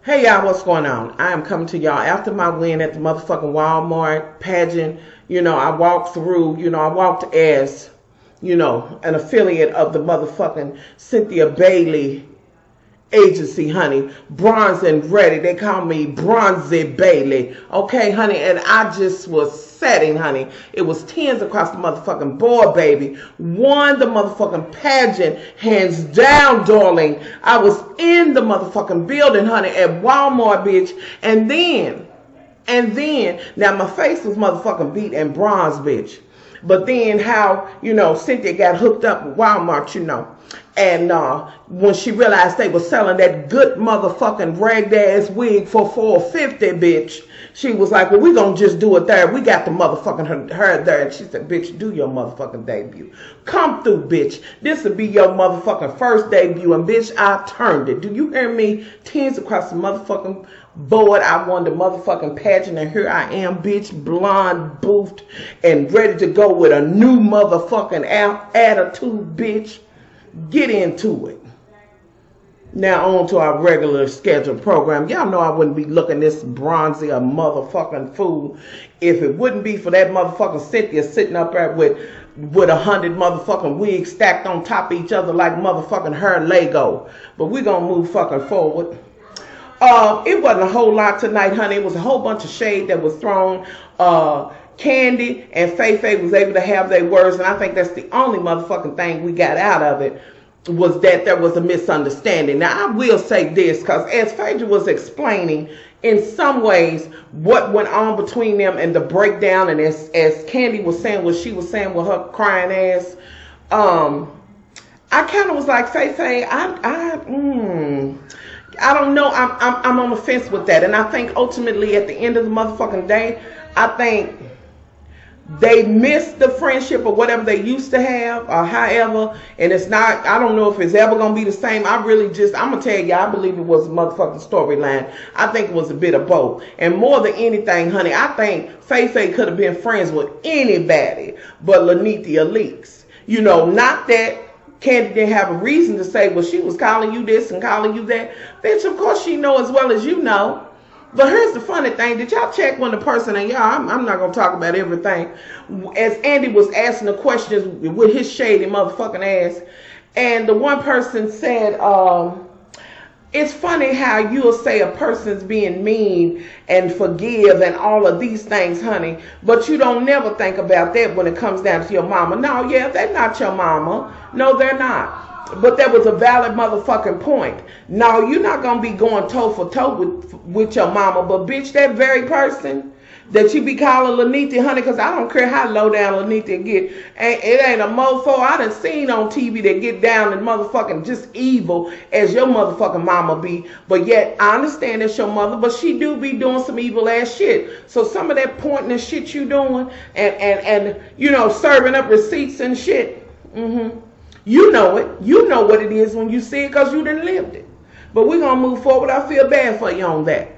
Hey y'all, what's going on? I am coming to y'all after my win at the motherfucking Walmart pageant. I walked through, I walked as, an affiliate of the motherfucking Cynthia Bailey agency, honey. Bronze and ready. They call me Bronzy Bailey. Okay, honey, and I just was setting, honey. It was tens across the motherfucking board, baby. Won the motherfucking pageant, hands down, darling. I was in the motherfucking building, honey, at Walmart, bitch. And then, now my face was motherfucking beat and bronze, bitch. But then how, Cynthia got hooked up with Walmart, And when she realized they were selling that good motherfucking ragged ass wig for $4.50, bitch, she was like, well, we gonna just do it there. We got the motherfucking her there. And she said, bitch, do your motherfucking debut. Come through, bitch. This will be your motherfucking first debut. And bitch, I turned it. Do you hear me? Tens across the motherfucking board. I won the motherfucking pageant, and here I am, bitch, blonde, boofed, and ready to go with a new motherfucking attitude, bitch. Get into it. Now on to our regular scheduled program. Y'all know I wouldn't be looking this bronzy a motherfucking fool if it wouldn't be for that motherfucking Cynthia sitting up there with 100 motherfucking wigs stacked on top of each other like motherfucking her Lego. But we gonna move fucking forward. It wasn't a whole lot tonight, honey. It was a whole bunch of shade that was thrown. Candy and Faye was able to have their words, and I think that's the only motherfucking thing we got out of it, was that there was a misunderstanding. Now, I will say this, because as Phaedra was explaining, in some ways, what went on between them and the breakdown, and as Candy was saying what she was saying with her crying ass, I kind of was like, Faye, I don't know. I'm on the fence with that. And I think ultimately at the end of the motherfucking day, I think they missed the friendship or whatever they used to have or however. And it's not, I don't know if it's ever going to be the same. I'm going to tell you, I believe it was a motherfucking storyline. I think it was a bit of both. And more than anything, honey, I think Faye could have been friends with anybody but Lanithia Leaks. Not that Candy didn't have a reason to say, well, she was calling you this and calling you that. Bitch, of course she know as well as you know. But here's the funny thing. Did y'all check when the person, and y'all, I'm not going to talk about everything, as Andy was asking the questions with his shady motherfucking ass, and the one person said, it's funny how you'll say a person's being mean and forgive and all of these things, honey, but you don't never think about that when it comes down to your mama. No, yeah, they're not your mama. No, they're not. But that was a valid motherfucking point. No, you're not going to be going toe for toe with your mama, but bitch, that very person that you be calling Lanithia, honey, because I don't care how low down Lanithia get. It ain't a mofo I done seen on TV that get down and motherfucking just evil as your motherfucking mama be. But yet, I understand that's your mother, but she do be doing some evil ass shit. So some of that pointing and shit you doing and serving up receipts and shit, you know it. You know what it is when you see it because you done lived it. But we're going to move forward. I feel bad for you on that.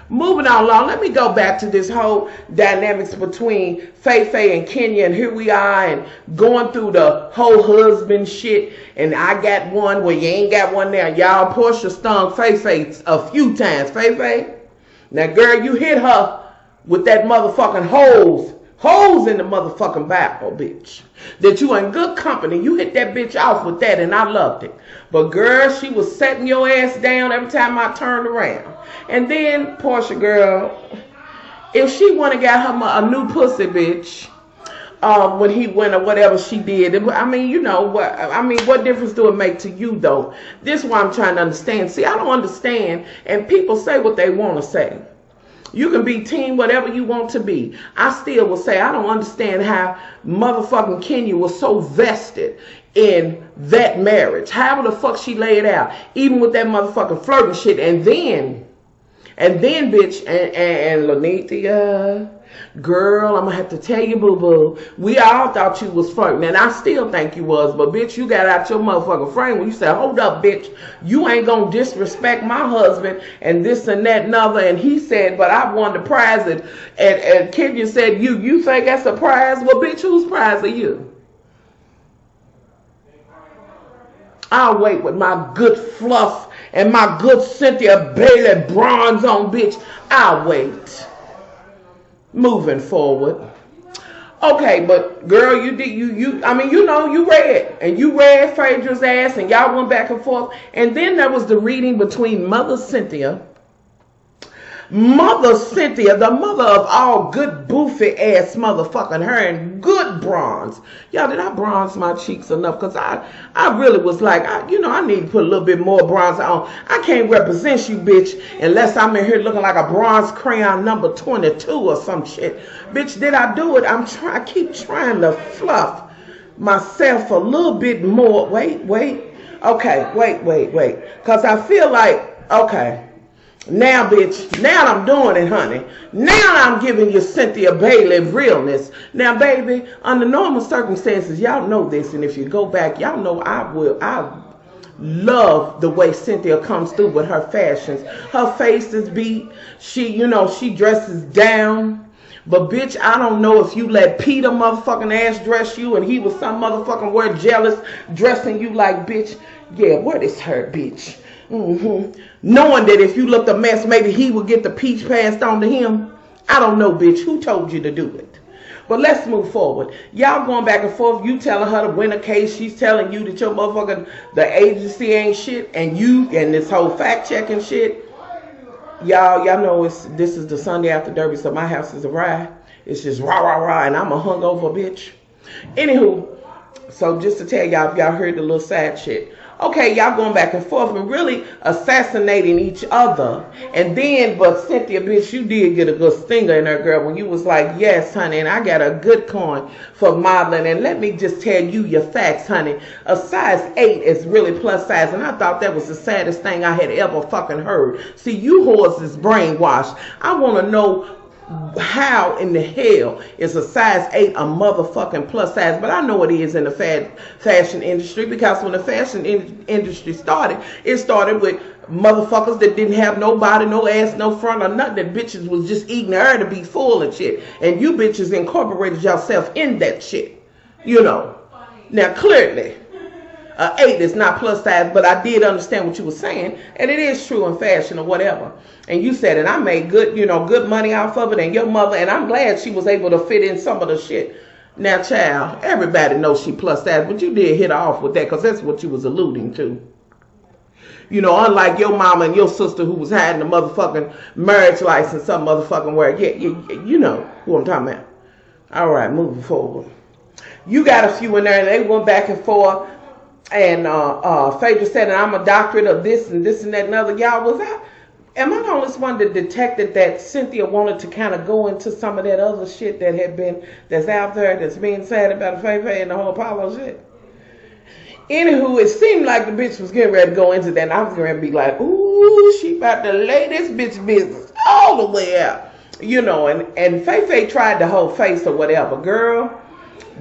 Moving on along, let me go back to this whole dynamics between Faye and Kenya, and here we are and going through the whole husband shit, and I got one where you ain't got one now. Y'all, Portia stung Faye a few times. Faye, now girl, you hit her with that motherfucking holes in the motherfucking Bible, bitch. That you in good company. You hit that bitch off with that, and I loved it. But girl, she was setting your ass down every time I turned around. And then, Portia, girl, if she went and got her a new pussy, bitch, when he went or whatever she did, what difference do it make to you, though? This is what I'm trying to understand. See, I don't understand, and people say what they want to say. You can be team whatever you want to be. I still will say I don't understand how motherfucking Kenya was so vested in that marriage. However the fuck she laid out. Even with that motherfucking flirting shit. And then bitch, and Lanithia, girl, I'm going to have to tell you, boo-boo, we all thought you was flirting, and I still think you was, but bitch, you got out your motherfucking frame when you said, hold up, bitch, you ain't going to disrespect my husband, and this and that and other, and he said, but I won the prize, and Kenya said, you think that's a prize? Well, bitch, whose prize are you? I'll wait with my good fluff and my good Cynthia Bailey bronze on, bitch. I'll wait. Moving forward. Okay, but girl, you read. And you read Phaedra's ass, and y'all went back and forth. And then there was the reading between Mother Cynthia, the mother of all good boofy ass motherfucking her, and good bronze. Y'all, did I bronze my cheeks enough? Because I really was like, I need to put a little bit more bronze on. I can't represent you, bitch, unless I'm in here looking like a bronze crayon number 22 or some shit. Bitch, did I do it? I keep trying to fluff myself a little bit more. Wait. Okay, wait. Because I feel like, okay. Now, bitch, now I'm doing it, honey. Now I'm giving you Cynthia Bailey realness. Now, baby, under normal circumstances, y'all know this, and if you go back, y'all know I love the way Cynthia comes through with her fashions. Her face is beat. She dresses down. But, bitch, I don't know if you let Peter motherfucking ass dress you and he was some motherfucking word jealous dressing you like, bitch. Yeah, what is her, bitch? Knowing that if you looked a mess, maybe he would get the peach passed on to him. I don't know, bitch. Who told you to do it? But let's move forward. Y'all going back and forth. You telling her to win a case. She's telling you that your motherfucking, the agency ain't shit. And this whole fact checking shit. Y'all know this is the Sunday after Derby, so my house is a ride. It's just rah, and I'm a hungover bitch. Anywho, so just to tell y'all, if y'all heard the little sad shit. Okay, y'all going back and forth and really assassinating each other. And then, but Cynthia, bitch, you did get a good stinger in there, girl, when you was like, yes, honey, and I got a good coin for modeling. And let me just tell you your facts, honey. A size 8 is really plus size. And I thought that was the saddest thing I had ever fucking heard. See, you whores is brainwashed. I want to know how in the hell is a size 8 a motherfucking plus size? But I know it is in the fashion industry, because when the fashion industry started, it started with motherfuckers that didn't have no body, no ass, no front or nothing. That bitches was just eating air to be full and shit. And you bitches incorporated yourself in that shit. Now clearly, 8 is not plus size, but I did understand what you were saying, and it is true in fashion or whatever. And you said, and I made good money off of it, and your mother, and I'm glad she was able to fit in some of the shit. Now, child, everybody knows she plus size, but you did hit off with that, because that's what you was alluding to. Unlike your mama and your sister who was hiding the motherfucking marriage license some motherfucking where. Yeah, you know who I'm talking about. All right, moving forward. You got a few in there, and they went back and forth. And Phaedra said, and I'm a doctorate of this and that and other. Y'all, am I the only one that detected that Cynthia wanted to kind of go into some of that other shit that's out there, that's being said about Faye and the whole Apollo shit? Anywho, it seemed like the bitch was getting ready to go into that, and I was going to be like, ooh, she about to lay this bitch business all the way out. And Faye tried the whole face or whatever. Girl,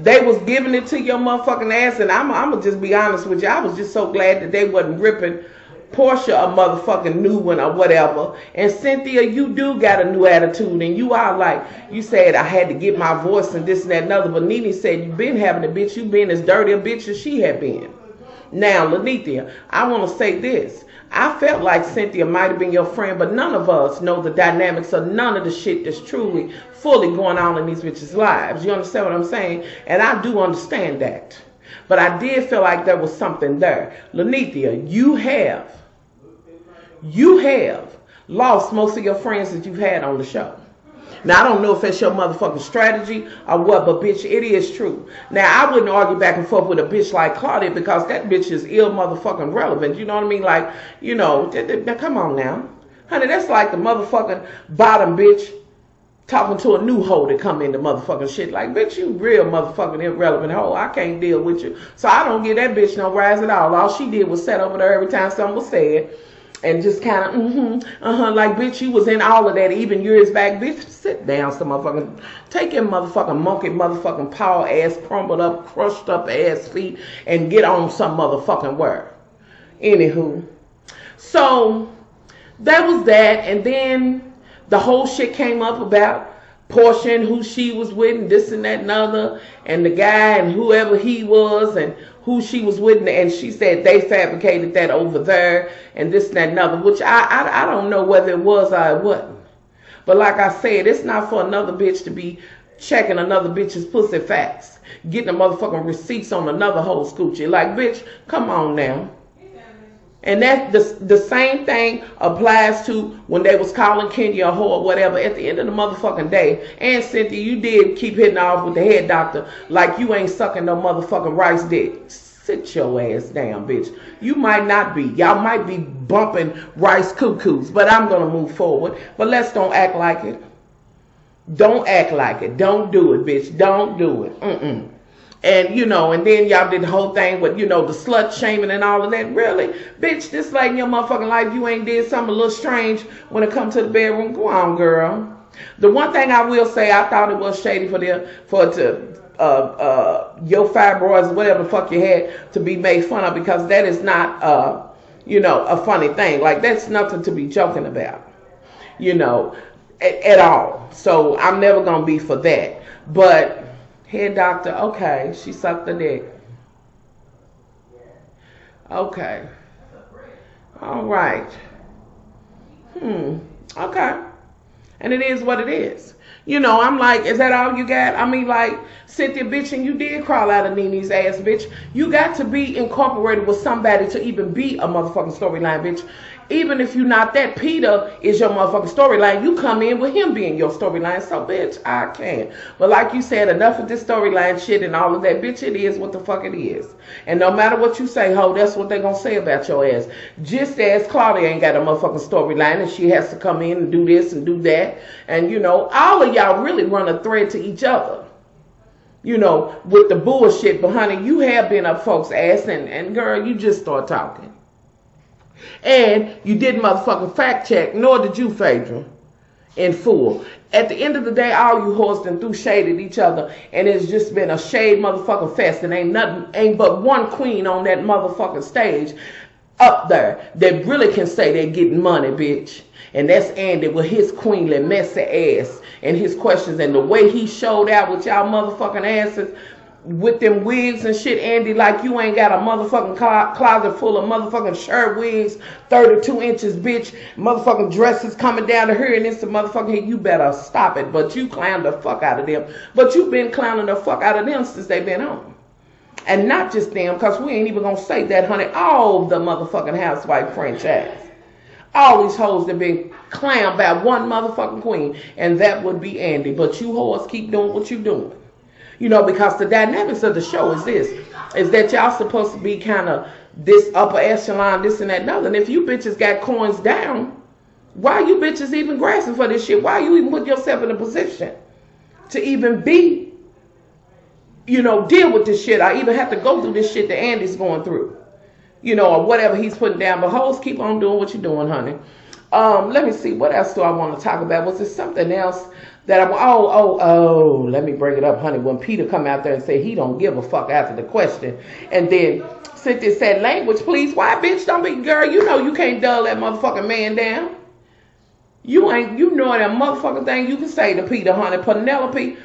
they was giving it to your motherfucking ass, and I'm gonna just be honest with you. I was just so glad that they wasn't ripping Portia a motherfucking new one or whatever. And Cynthia, you do got a new attitude, and you are like, you said I had to get my voice and this and that and other, but Nene said you been having a bitch, you been as dirty a bitch as she had been. Now, Lanithia, I want to say this. I felt like Cynthia might have been your friend, but none of us know the dynamics of none of the shit that's truly, fully going on in these bitches' lives. You understand what I'm saying? And I do understand that. But I did feel like there was something there. Lanithia, you have lost most of your friends that you've had on the show. Now, I don't know if that's your motherfucking strategy or what, but bitch, it is true. Now, I wouldn't argue back and forth with a bitch like Claudia, because that bitch is ill motherfucking relevant. You know what I mean? Like, now come on now. Honey, that's like the motherfucking bottom bitch talking to a new hoe that come into motherfucking shit. Like, bitch, you real motherfucking irrelevant hoe. I can't deal with you. So I don't give that bitch no rise at all. All she did was sit over there every time something was said. And just kind of, like, bitch, you was in all of that even years back. Bitch, sit down some motherfucking, take your motherfucking monkey motherfucking paw ass, crumbled up, crushed up ass feet, and get on some motherfucking word. Anywho, so that was that. And then the whole shit came up about Portion, who she was with, and this and that and other, and the guy and whoever he was and who she was with, and she said they fabricated that over there and this and that and other, which I don't know whether it was or it wasn't. But like I said, it's not for another bitch to be checking another bitch's pussy facts, getting the motherfucking receipts on another whole scoochie. Like, bitch, come on now. And that the same thing applies to when they was calling Kenya a whore or whatever. At the end of the motherfucking day, and Cynthia, you did keep hitting off with the head doctor like you ain't sucking no motherfucking rice dick. Sit your ass down, bitch. You might not be. Y'all might be bumping rice cuckoos, but I'm going to move forward. But let's don't act like it. Don't act like it. Don't do it, bitch. Don't do it. And, you know, and then y'all did the whole thing with, you know, the slut shaming and all of that. Really? Bitch, this late in your motherfucking life, you ain't did something a little strange when it comes to the bedroom. Go on, girl. The one thing I will say, I thought it was shady for your fibroids, whatever the fuck you had, to be made fun of, because that is not, you know, a funny thing. Like, that's nothing to be joking about, you know, at all. So I'm never going to be for that. But head doctor, okay, she sucked the dick. Okay. All right. Okay. And it is what it is. You know, I'm like, is that all you got? I mean, like, Cynthia, bitch, and you did crawl out of Nene's ass, bitch. You got to be incorporated with somebody to even be a motherfucking storyline, bitch. Even if you're not that, Peter is your motherfucking storyline. You come in with him being your storyline. So, bitch, I can't. But like you said, enough of this storyline shit and all of that. Bitch, it is what the fuck it is. And no matter what you say, ho, that's what they're going to say about your ass. Just as Claudia ain't got a motherfucking storyline and she has to come in and do this and do that. And, you know, all of y'all really run a thread to each other. You know, with the bullshit. But, honey, you have been up folks' ass. And girl, you just start talking. And you didn't motherfucking fact check, nor did you, Phaedra, in full. At the end of the day, all you hoes done threw shade at each other, and it's just been a shade motherfucking fest, and ain't but one queen on that motherfucking stage up there that really can say they're getting money, bitch. And that's Andy with his queenly messy ass and his questions, and the way he showed out with y'all motherfucking asses with them wigs and shit, Andy, like you ain't got a motherfucking closet full of motherfucking shirt wigs, 32 inches, bitch, motherfucking dresses coming down to her, and it's the motherfucking, you better stop it. But you clown the fuck out of them. But you been clowning the fuck out of them since they been on. And not just them, because we ain't even gonna say that, honey, all the motherfucking Housewife franchise. All these hoes that been clowned by one motherfucking queen, and that would be Andy. But you hoes keep doing what you doing. You know, because the dynamics of the show is this, is that y'all supposed to be kind of this upper echelon, this and that and other. And if you bitches got coins down, why you bitches even grasping for this shit? Why you even put yourself in a position to even be, you know, deal with this shit? I even have to go through this shit that Andy's going through, you know, or whatever he's putting down. But hoes, keep on doing what you're doing, honey. Let me see, what else do I want to talk about? Was there something else that let me bring it up, honey. When Peter come out there and say he don't give a fuck after the question, and then Cynthia said, language, please. Why, bitch? Don't be, girl, you know you can't dull that motherfucking man down. You know that motherfucking thing you can say to Peter, honey. Penelope,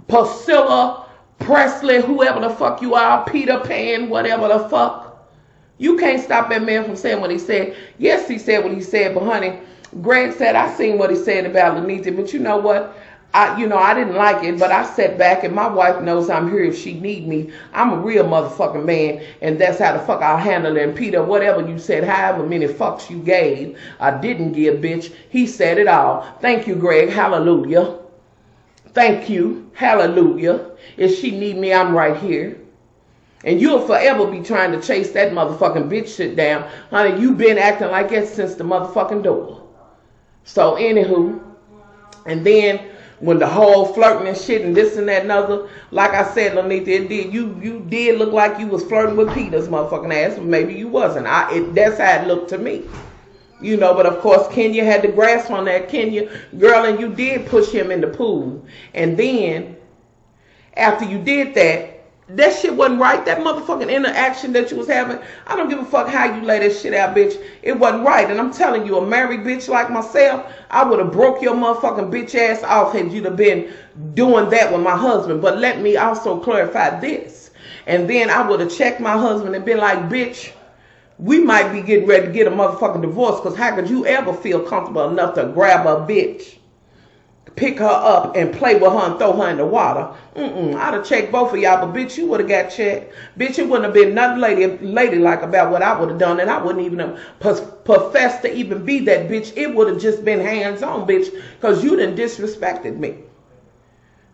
Priscilla, Presley, whoever the fuck you are, Peter Pan, whatever the fuck. You can't stop that man from saying what he said. Yes, he said what he said, but honey, Greg said, I seen what he said about Lenita, but you know what? I didn't like it, but I sat back, and my wife knows I'm here if she need me. I'm a real motherfucking man, and that's how the fuck I'll handle it. And Peter, whatever you said, however many fucks you gave, I didn't give, bitch. He said it all. Thank you, Greg. Hallelujah. Thank you. Hallelujah. If she need me, I'm right here. And you'll forever be trying to chase that motherfucking bitch shit down. Honey, you been acting like that since the motherfucking door. So, anywho, and then when the whole flirting and shit and this and that and other, like I said, Lenita, you did look like you was flirting with Peter's motherfucking ass, but maybe you wasn't. That's how it looked to me. You know, but of course, Kenya had the grasp on that. Kenya, girl, and you did push him in the pool. And then, after you did that, That shit wasn't right. That motherfucking interaction that you was having, I don't give a fuck how you lay that shit out, bitch. It wasn't right. And I'm telling you, a married bitch like myself, I would have broke your motherfucking bitch ass off had you have been doing that with my husband. But let me also clarify this. And then I would have checked my husband and been like, bitch, we might be getting ready to get a motherfucking divorce, because how could you ever feel comfortable enough to grab a bitch, pick her up, and play with her and throw her in the water? I'd have checked both of y'all, but bitch, you would have got checked. Bitch, it wouldn't have been nothing ladylike about what I would have done, and I wouldn't even have professed to even be that bitch. It would have just been hands-on, bitch, because you done disrespected me.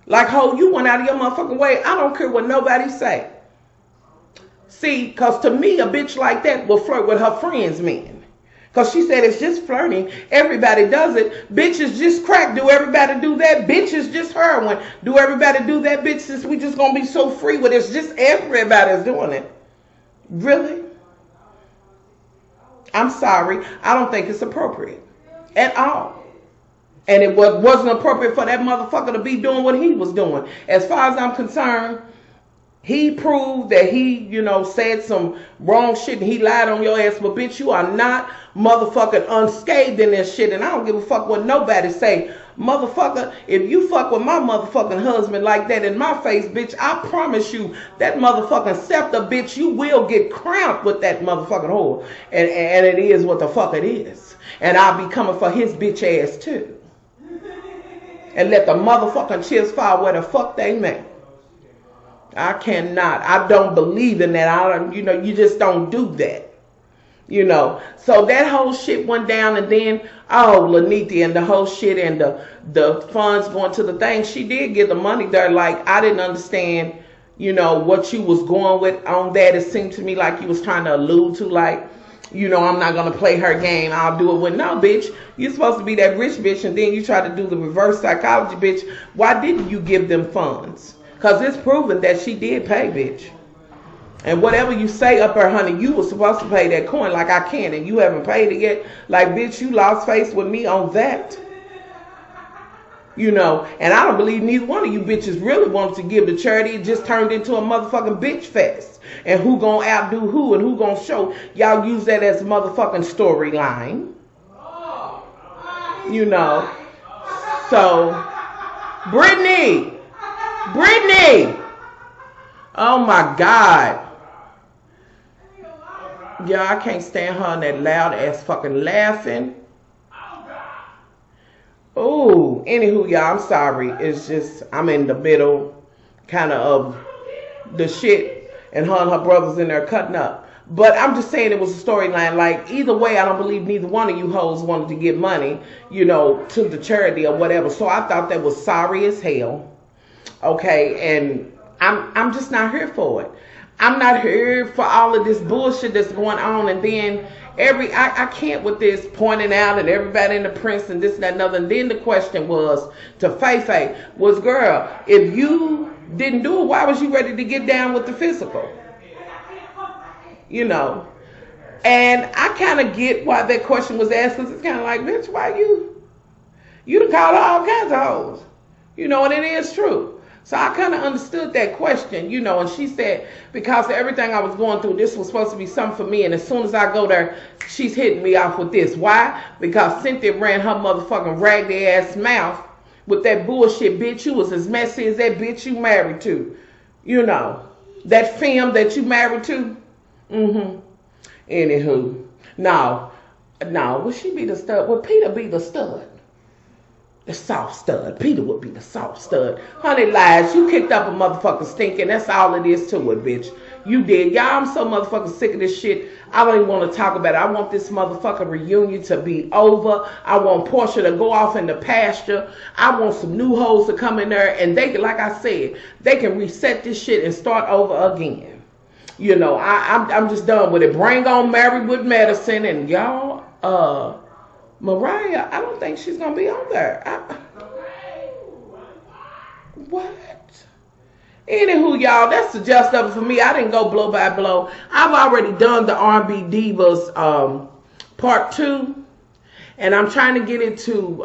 Like, ho, you went out of your motherfucking way. I don't care what nobody say. See, because to me, a bitch like that will flirt with her friends' men. Because she said it's just flirting. Everybody does it. Bitches just crack. Do everybody do that? Bitches just heroin. Do everybody do that? Bitch, since we just going to be so free with it, it's just everybody's doing it. Really? I'm sorry. I don't think it's appropriate at all. And it wasn't appropriate for that motherfucker to be doing what he was doing. As far as I'm concerned, he proved that he, said some wrong shit and he lied on your ass. But bitch, you are not motherfucking unscathed in this shit. And I don't give a fuck what nobody say. Motherfucker, if you fuck with my motherfucking husband like that in my face, bitch, I promise you that motherfucking scepter, bitch, you will get cramped with that motherfucking whore. And it is what the fuck it is. And I'll be coming for his bitch ass too. And let the motherfucking chips fall where the fuck they may. I cannot. I don't believe in that. You just don't do that. So that whole shit went down, and then, Lanita and the whole shit and the funds going to the thing. She did get the money there. Like, I didn't understand, what you was going with on that. It seemed to me like you was trying to allude to, like, I'm not going to play her game. I'll do it with, no, bitch. You're supposed to be that rich bitch, and then you try to do the reverse psychology, bitch. Why didn't you give them funds? Because it's proven that she did pay, bitch. And whatever you say up there, honey, you were supposed to pay that coin like I can, and you haven't paid it yet. Like, bitch, you lost face with me on that. And I don't believe neither one of you bitches really wanted to give to charity. It just turned into a motherfucking bitch fest. And who gonna outdo who and who gonna show. Y'all use that as a motherfucking storyline. So, Brittany. Oh my God. Yeah, I can't stand her and that loud ass fucking laughing. Oh, anywho, y'all, I'm sorry. It's just, I'm in the middle kind of the shit, and her brothers in there cutting up. But I'm just saying it was a storyline. Like, either way, I don't believe neither one of you hoes wanted to give money, to the charity or whatever. So I thought that was sorry as hell. Okay, and I'm just not here for it. I'm not here for all of this bullshit that's going on, and then I can't with this pointing out and everybody in the prince and this and that and other. And then the question was to Faye was, girl, if you didn't do it, why was you ready to get down with the physical? And I kind of get why that question was asked, because it's kind of like, bitch, why you done called all kinds of hoes, and it is true. So I kind of understood that question, and she said, because of everything I was going through, this was supposed to be something for me. And as soon as I go there, she's hitting me off with this. Why? Because Cynthia ran her motherfucking raggedy ass mouth with that bullshit, bitch. You was as messy as that bitch you married to. That femme that you married to. Anywho. No, would she be the stud? Would Peter be the stud? The soft stud. Peter would be the soft stud. Honey, lies. You kicked up a motherfucking stinking. That's all it is to it, bitch. You did. Y'all, I'm so motherfucking sick of this shit. I don't even want to talk about it. I want this motherfucking reunion to be over. I want Portia to go off in the pasture. I want some new hoes to come in there, and they can, like I said, they can reset this shit and start over again. I'm just done with it. Bring on Married with Medicine, and y'all, Mariah, I don't think she's going to be on there. What? Anywho, y'all, that's the just of it for me. I didn't go blow by blow. I've already done the R&B Divas part 2. And I'm trying to get it to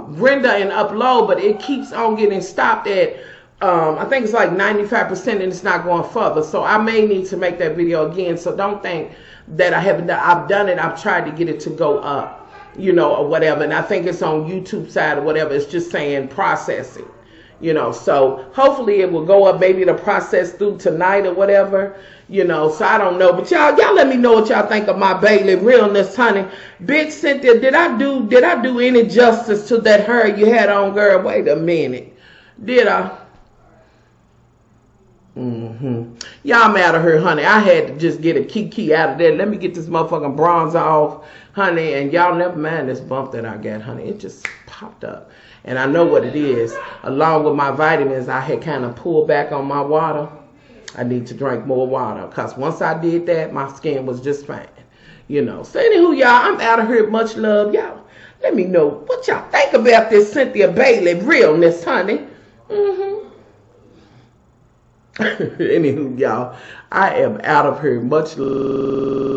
render and upload, but it keeps on getting stopped at I think it's like 95% and it's not going further. So I may need to make that video again. So don't think that I haven't done. I've done it. I've tried to get it to go up, you know, or whatever. And I think it's on YouTube side or whatever. It's just saying processing, you know. So hopefully it will go up. Maybe it'll process through tonight or whatever, you know. So I don't know. But y'all let me know what y'all think of my Bailey realness, honey. Big Cynthia, did I do any justice to that hair you had on, girl? Wait a minute. Did I? Y'all mad at her, honey. I had to just get a kiki out of there. Let me get this motherfucking bronze off, honey. And y'all never mind this bump that I got, honey. It just popped up. And I know what it is. Along with my vitamins, I had kind of pulled back on my water. I need to drink more water. Because once I did that, my skin was just fine. You know. So anywho, y'all, I'm out of here. Much love, y'all. Let me know what y'all think about this Cynthia Bailey realness, honey. Anywho, y'all, I am out of here. Much love.